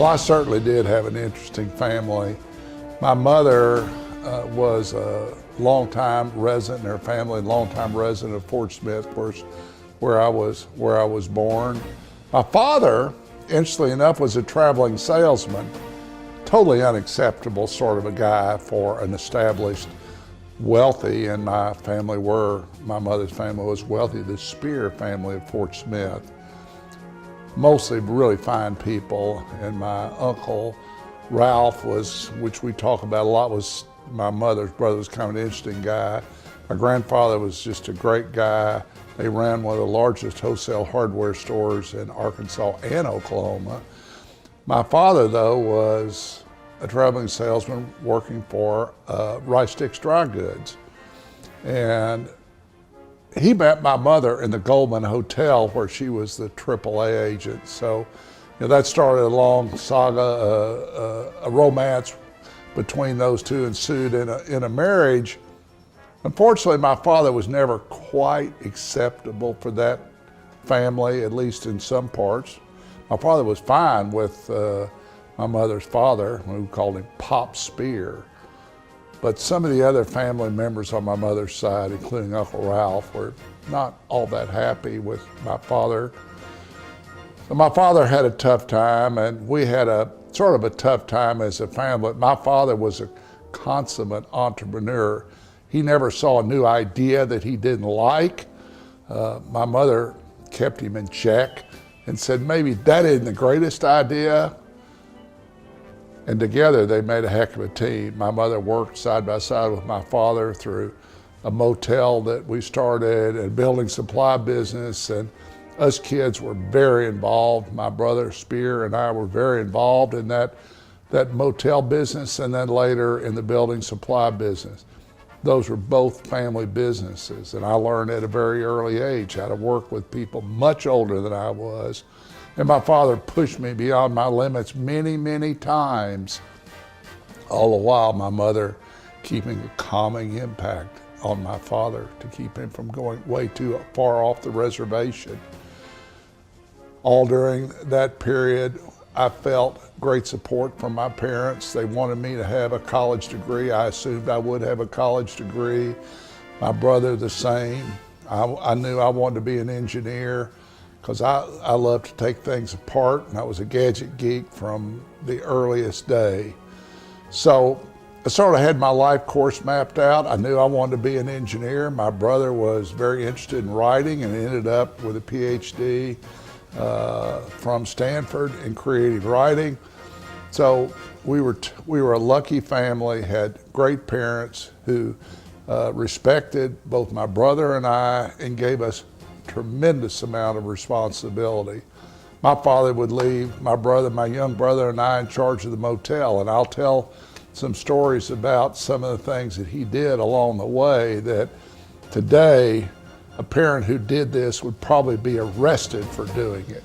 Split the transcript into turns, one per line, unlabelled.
I certainly did have an interesting family. My mother was a longtime resident in her family, longtime resident of Fort Smith, of course, where I was born. My father, interestingly enough, was a traveling salesman. Totally unacceptable sort of a guy for an established, wealthy, and my mother's family was wealthy, the Spear family of Fort Smith. Mostly really fine people, and my uncle Ralph was, which we talk about a lot, was my mother's brother, was kind of an interesting guy. My grandfather was just a great guy. They ran one of the largest wholesale hardware stores in Arkansas and Oklahoma. My father, though, was a traveling salesman working for Rice Sticks Dry Goods. And he met my mother in the Goldman Hotel where she was the AAA agent. So that started a long saga, a romance between those two ensued in a marriage. Unfortunately, my father was never quite acceptable for that family, at least in some parts. My father was fine with my mother's father, who called him Pop Spear. But some of the other family members on my mother's side, including Uncle Ralph, were not all that happy with my father. So my father had a tough time, and we had a sort of a tough time as a family. My father was a consummate entrepreneur. He never saw a new idea that he didn't like. My mother kept him in check and said, maybe that isn't the greatest idea. And together they made a heck of a team. My mother worked side by side with my father through a motel that we started, a building supply business, and us kids were very involved. My brother Spear and I were very involved in that motel business, and then later in the building supply business. Those were both family businesses, and I learned at a very early age how to work with people much older than I was. And my father pushed me beyond my limits many, many times. All the while, my mother keeping a calming impact on my father to keep him from going way too far off the reservation. All during that period, I felt great support from my parents. They wanted me to have a college degree. I assumed I would have a college degree. My brother the same. I knew I wanted to be an engineer because I love to take things apart, and I was a gadget geek from the earliest day. So I sort of had my life course mapped out. I knew I wanted to be an engineer. My brother was very interested in writing and ended up with a PhD from Stanford in creative writing. So we were a lucky family, had great parents who respected both my brother and I and gave us tremendous amount of responsibility. My father would leave my young brother and I in charge of the motel, and I'll tell some stories about some of the things that he did along the way that today a parent who did this would probably be arrested for doing it.